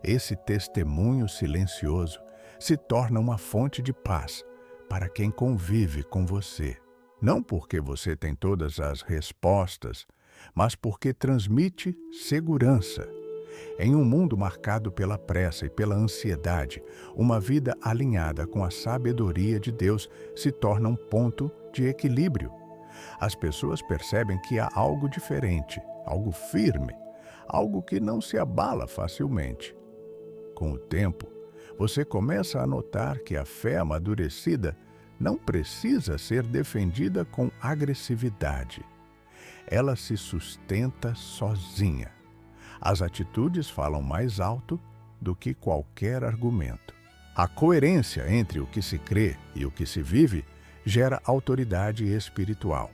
Esse testemunho silencioso se torna uma fonte de paz para quem convive com você. Não porque você tem todas as respostas, mas porque transmite segurança. Em um mundo marcado pela pressa e pela ansiedade, uma vida alinhada com a sabedoria de Deus se torna um ponto de equilíbrio. As pessoas percebem que há algo diferente, algo firme, algo que não se abala facilmente. Com o tempo, você começa a notar que a fé amadurecida não precisa ser defendida com agressividade. Ela se sustenta sozinha. As atitudes falam mais alto do que qualquer argumento. A coerência entre o que se crê e o que se vive gera autoridade espiritual.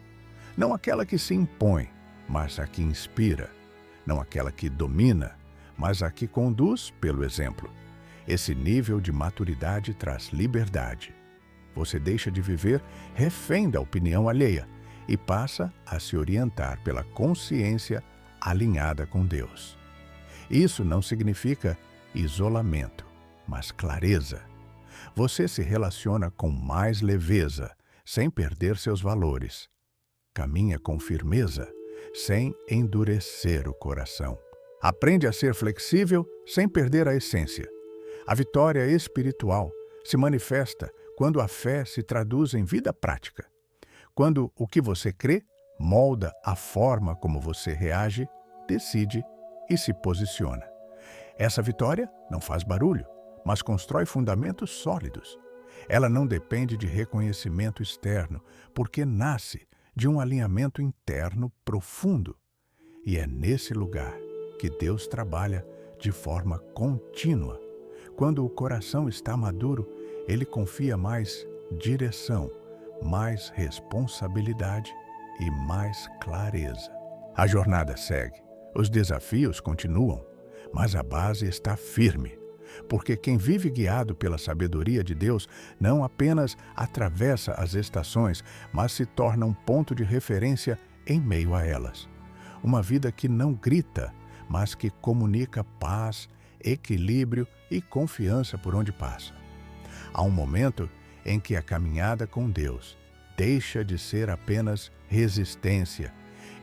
Não aquela que se impõe, mas a que inspira. Não aquela que domina, mas a que conduz pelo exemplo. Esse nível de maturidade traz liberdade. Você deixa de viver refém da opinião alheia e passa a se orientar pela consciência alinhada com Deus. Isso não significa isolamento, mas clareza. Você se relaciona com mais leveza, sem perder seus valores. Caminha com firmeza, sem endurecer o coração. Aprende a ser flexível, sem perder a essência. A vitória espiritual se manifesta quando a fé se traduz em vida prática. Quando o que você crê molda a forma como você reage, decide e se posiciona. Essa vitória não faz barulho, mas constrói fundamentos sólidos. Ela não depende de reconhecimento externo, porque nasce de um alinhamento interno profundo. E é nesse lugar que Deus trabalha de forma contínua. Quando o coração está maduro, ele confia mais direção, mais responsabilidade e mais clareza. A jornada segue, os desafios continuam, mas a base está firme. Porque quem vive guiado pela sabedoria de Deus não apenas atravessa as estações, mas se torna um ponto de referência em meio a elas. Uma vida que não grita, mas que comunica paz, equilíbrio e confiança por onde passa. Há um momento em que a caminhada com Deus deixa de ser apenas resistência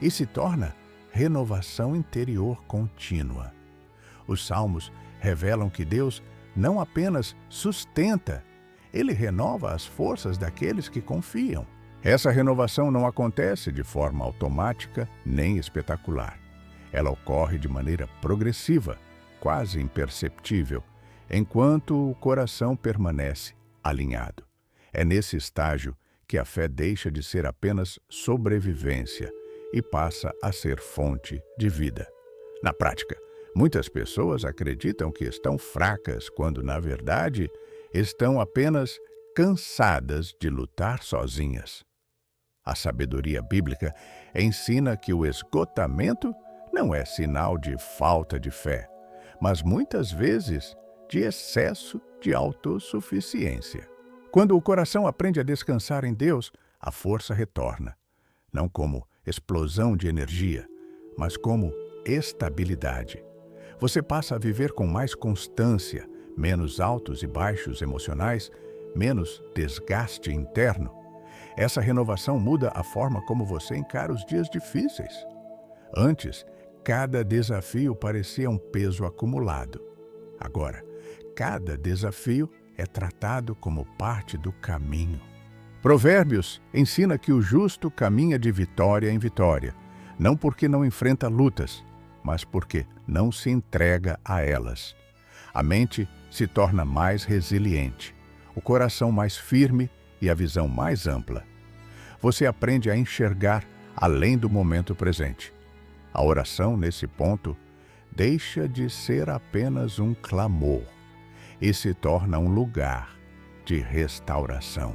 e se torna renovação interior contínua. Os Salmos revelam que Deus não apenas sustenta, Ele renova as forças daqueles que confiam. Essa renovação não acontece de forma automática nem espetacular. Ela ocorre de maneira progressiva, quase imperceptível, enquanto o coração permanece alinhado. É nesse estágio que a fé deixa de ser apenas sobrevivência e passa a ser fonte de vida. Na prática, muitas pessoas acreditam que estão fracas quando, na verdade, estão apenas cansadas de lutar sozinhas. A sabedoria bíblica ensina que o esgotamento não é sinal de falta de fé, mas muitas vezes de excesso de autossuficiência. Quando o coração aprende a descansar em Deus, a força retorna, não como explosão de energia, mas como estabilidade. Você passa a viver com mais constância, menos altos e baixos emocionais, menos desgaste interno. Essa renovação muda a forma como você encara os dias difíceis. Antes, cada desafio parecia um peso acumulado. Agora, cada desafio é tratado como parte do caminho. Provérbios ensina que o justo caminha de vitória em vitória, não porque não enfrenta lutas, mas porque não se entrega a elas. A mente se torna mais resiliente, o coração mais firme e a visão mais ampla. Você aprende a enxergar além do momento presente. A oração, nesse ponto, deixa de ser apenas um clamor e se torna um lugar de restauração.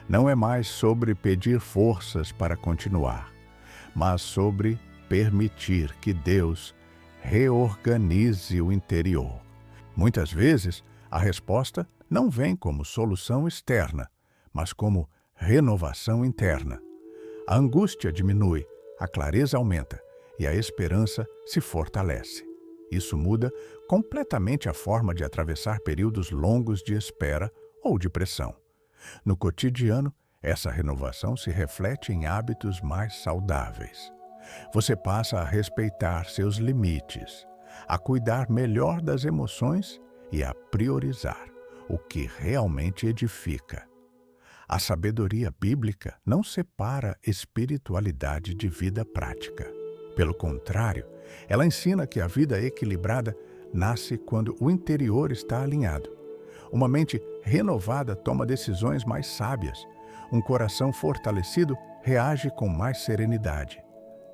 Não é mais sobre pedir forças para continuar, mas sobre permitir que Deus reorganize o interior. Muitas vezes, a resposta não vem como solução externa, mas como renovação interna. A angústia diminui, a clareza aumenta e a esperança se fortalece. Isso muda completamente a forma de atravessar períodos longos de espera ou de pressão. No cotidiano, essa renovação se reflete em hábitos mais saudáveis. Você passa a respeitar seus limites, a cuidar melhor das emoções e a priorizar o que realmente edifica. A sabedoria bíblica não separa espiritualidade de vida prática. Pelo contrário, ela ensina que a vida equilibrada nasce quando o interior está alinhado. Uma mente renovada toma decisões mais sábias. Um coração fortalecido reage com mais serenidade.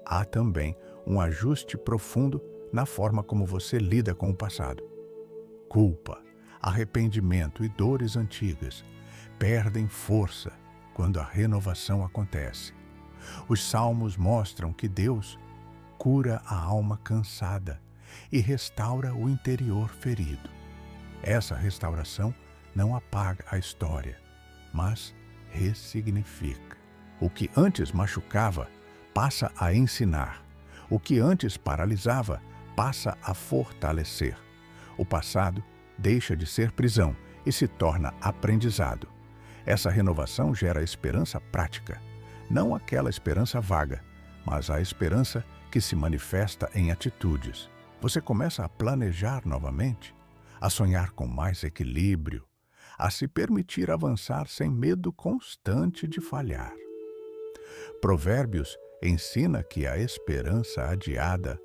Há também um ajuste profundo na forma como você lida com o passado. Culpa, arrependimento e dores antigas perdem força quando a renovação acontece. Os salmos mostram que Deus cura a alma cansada e restaura o interior ferido. Essa restauração não apaga a história, mas ressignifica. O que antes machucava passa a ensinar. O que antes paralisava passa a fortalecer. O passado deixa de ser prisão e se torna aprendizado. Essa renovação gera esperança prática, não aquela esperança vaga, mas a esperança que se manifesta em atitudes. Você começa a planejar novamente, a sonhar com mais equilíbrio, a se permitir avançar sem medo constante de falhar. Provérbios ensina que a esperança adiada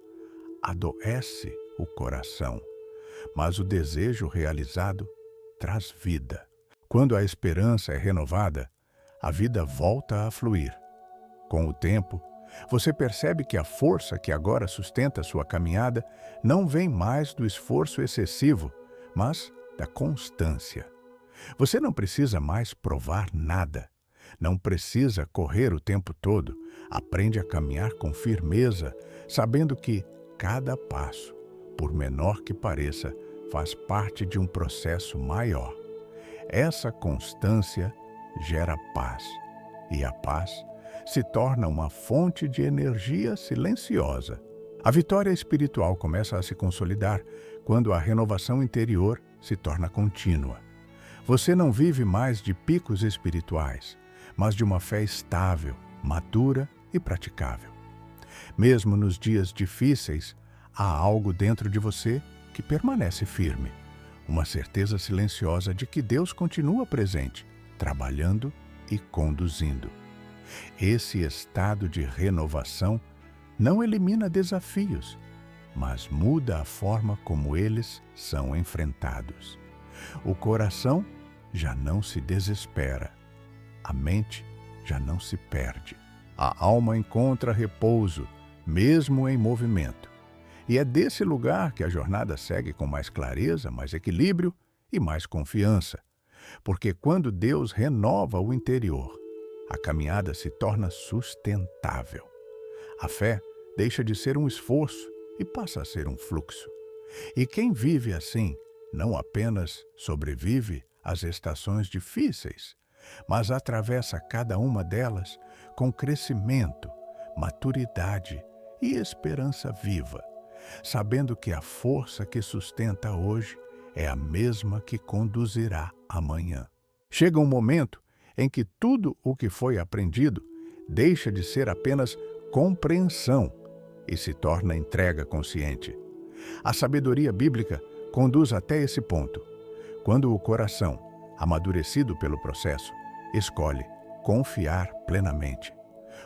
adoece o coração, mas o desejo realizado traz vida. Quando a esperança é renovada, a vida volta a fluir. Com o tempo, você percebe que a força que agora sustenta sua caminhada não vem mais do esforço excessivo, mas da constância. Você não precisa mais provar nada. Não precisa correr o tempo todo. Aprende a caminhar com firmeza, sabendo que cada passo, por menor que pareça, faz parte de um processo maior. Essa constância gera paz, e a paz se torna uma fonte de energia silenciosa. A vitória espiritual começa a se consolidar quando a renovação interior se torna contínua. Você não vive mais de picos espirituais, mas de uma fé estável, madura e praticável. Mesmo nos dias difíceis, há algo dentro de você que permanece firme, uma certeza silenciosa de que Deus continua presente, trabalhando e conduzindo. Esse estado de renovação não elimina desafios, mas muda a forma como eles são enfrentados. O coração já não se desespera, a mente já não se perde. A alma encontra repouso, mesmo em movimento. E é desse lugar que a jornada segue com mais clareza, mais equilíbrio e mais confiança. Porque quando Deus renova o interior, a caminhada se torna sustentável. A fé deixa de ser um esforço e passa a ser um fluxo. E quem vive assim não apenas sobrevive às estações difíceis, mas atravessa cada uma delas com crescimento, maturidade e esperança viva, sabendo que a força que sustenta hoje é a mesma que conduzirá amanhã. Chega um momento em que tudo o que foi aprendido deixa de ser apenas compreensão e se torna entrega consciente. A sabedoria bíblica conduz até esse ponto, quando o coração, amadurecido pelo processo, escolhe confiar plenamente.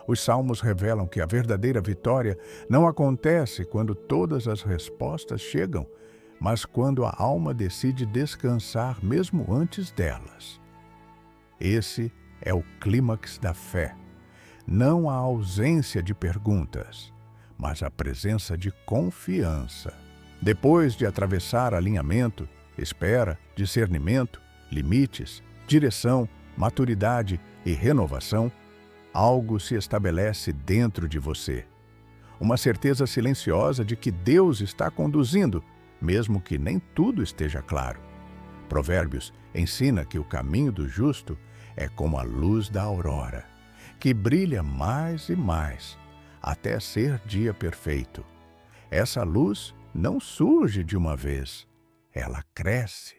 Os salmos revelam que a verdadeira vitória não acontece quando todas as respostas chegam, mas quando a alma decide descansar mesmo antes delas. Esse é o clímax da fé. Não a ausência de perguntas, mas a presença de confiança. Depois de atravessar alinhamento, espera, discernimento, limites, direção, maturidade e renovação, algo se estabelece dentro de você. Uma certeza silenciosa de que Deus está conduzindo, mesmo que nem tudo esteja claro. Provérbios ensina que o caminho do justo é como a luz da aurora, que brilha mais e mais, até ser dia perfeito. Essa luz não surge de uma vez, ela cresce.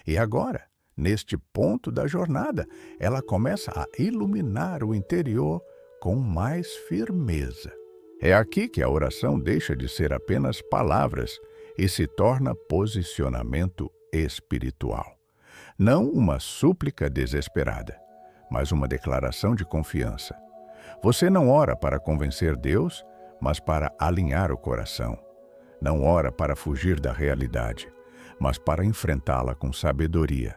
E agora, neste ponto da jornada, ela começa a iluminar o interior com mais firmeza. É aqui que a oração deixa de ser apenas palavras e se torna posicionamento espiritual. Não uma súplica desesperada, mas uma declaração de confiança. Você não ora para convencer Deus, mas para alinhar o coração. Não ora para fugir da realidade, mas para enfrentá-la com sabedoria.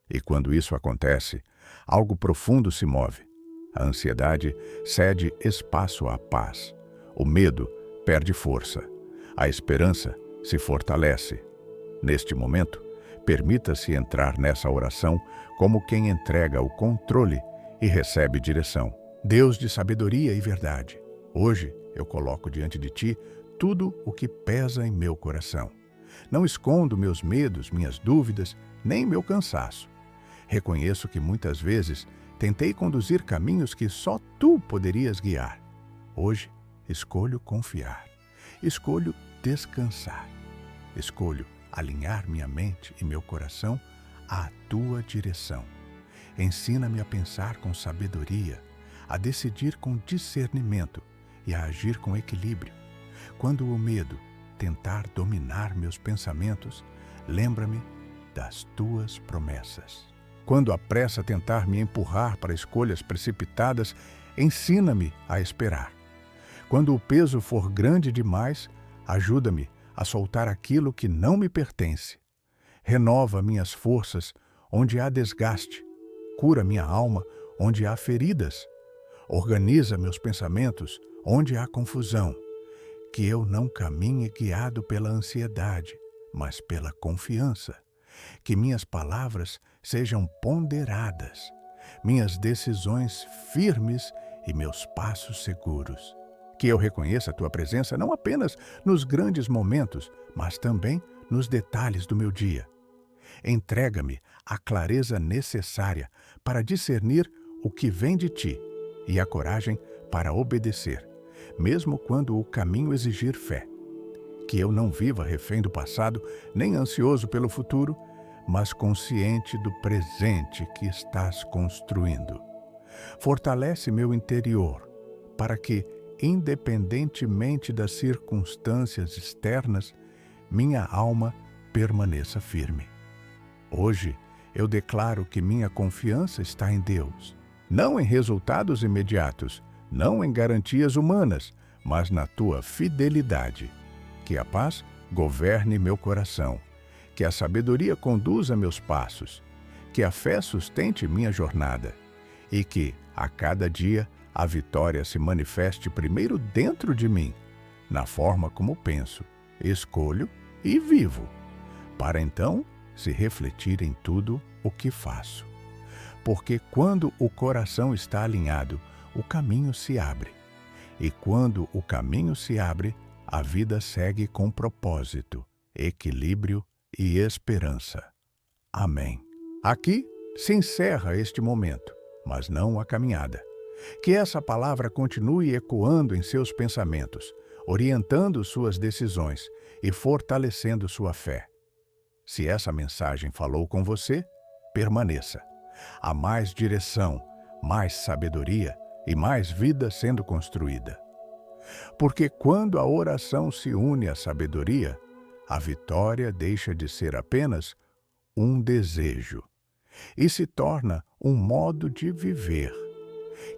E quando isso acontece, algo profundo se move. A ansiedade cede espaço à paz. O medo perde força. A esperança se fortalece. Neste momento, permita-se entrar nessa oração como quem entrega o controle e recebe direção. Deus de sabedoria e verdade, hoje eu coloco diante de Ti tudo o que pesa em meu coração. Não escondo meus medos, minhas dúvidas, nem meu cansaço. Reconheço que muitas vezes Tentei conduzir caminhos que só tu poderias guiar. Hoje, escolho confiar. Escolho descansar. Escolho alinhar minha mente e meu coração à tua direção. Ensina-me a pensar com sabedoria, a decidir com discernimento e a agir com equilíbrio. Quando o medo tentar dominar meus pensamentos, lembra-me das tuas promessas. Quando a pressa tentar me empurrar para escolhas precipitadas, ensina-me a esperar. Quando o peso for grande demais, ajuda-me a soltar aquilo que não me pertence. Renova minhas forças onde há desgaste. Cura minha alma onde há feridas. Organiza meus pensamentos onde há confusão. Que eu não caminhe guiado pela ansiedade, mas pela confiança. Que minhas palavras sejam ponderadas, minhas decisões firmes e meus passos seguros. Que eu reconheça a tua presença não apenas nos grandes momentos, mas também nos detalhes do meu dia. Entrega-me a clareza necessária para discernir o que vem de ti e a coragem para obedecer, mesmo quando o caminho exigir fé. Que eu não viva refém do passado, nem ansioso pelo futuro, mas consciente do presente que estás construindo. Fortalece meu interior, para que, independentemente das circunstâncias externas, minha alma permaneça firme. Hoje, eu declaro que minha confiança está em Deus, não em resultados imediatos, não em garantias humanas, mas na tua fidelidade. Que a paz governe meu coração, que a sabedoria conduza meus passos, que a fé sustente minha jornada e que, a cada dia, a vitória se manifeste primeiro dentro de mim, na forma como penso, escolho e vivo, para então se refletir em tudo o que faço. Porque quando o coração está alinhado, o caminho se abre. E quando o caminho se abre, a vida segue com propósito, equilíbrio e esperança. Amém. Aqui se encerra este momento, mas não a caminhada. Que essa palavra continue ecoando em seus pensamentos, orientando suas decisões e fortalecendo sua fé. Se essa mensagem falou com você, permaneça. Há mais direção, mais sabedoria e mais vida sendo construída. Porque quando a oração se une à sabedoria, a vitória deixa de ser apenas um desejo e se torna um modo de viver.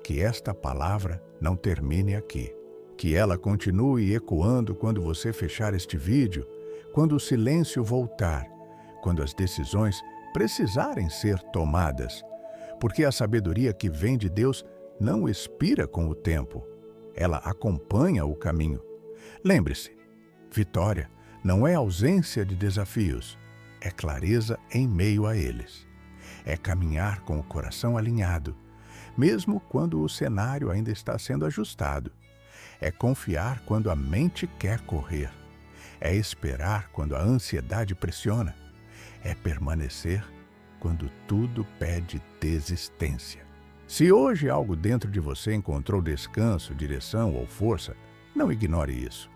Que esta palavra não termine aqui. Que ela continue ecoando quando você fechar este vídeo, quando o silêncio voltar, quando as decisões precisarem ser tomadas. Porque a sabedoria que vem de Deus não expira com o tempo. Ela acompanha o caminho. Lembre-se, vitória não é ausência de desafios, é clareza em meio a eles. É caminhar com o coração alinhado, mesmo quando o cenário ainda está sendo ajustado. É confiar quando a mente quer correr. É esperar quando a ansiedade pressiona. É permanecer quando tudo pede desistência. Se hoje algo dentro de você encontrou descanso, direção ou força, não ignore isso.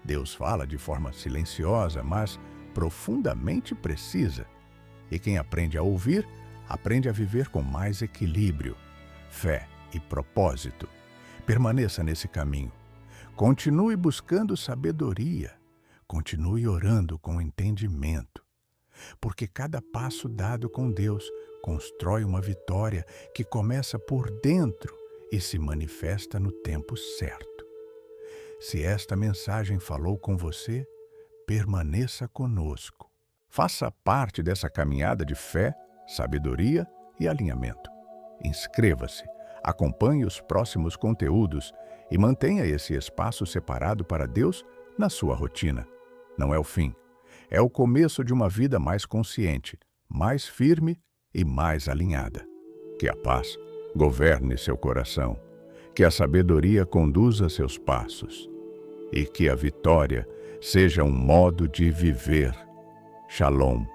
Deus fala de forma silenciosa, mas profundamente precisa. E quem aprende a ouvir, aprende a viver com mais equilíbrio, fé e propósito. Permaneça nesse caminho. Continue buscando sabedoria. Continue orando com entendimento. Porque cada passo dado com Deus constrói uma vitória que começa por dentro e se manifesta no tempo certo. Se esta mensagem falou com você, permaneça conosco. Faça parte dessa caminhada de fé, sabedoria e alinhamento. Inscreva-se, acompanhe os próximos conteúdos e mantenha esse espaço separado para Deus na sua rotina. Não é o fim, é o começo de uma vida mais consciente, mais firme e mais alinhada. Que a paz governe seu coração, que a sabedoria conduza seus passos e que a vitória seja um modo de viver. Shalom.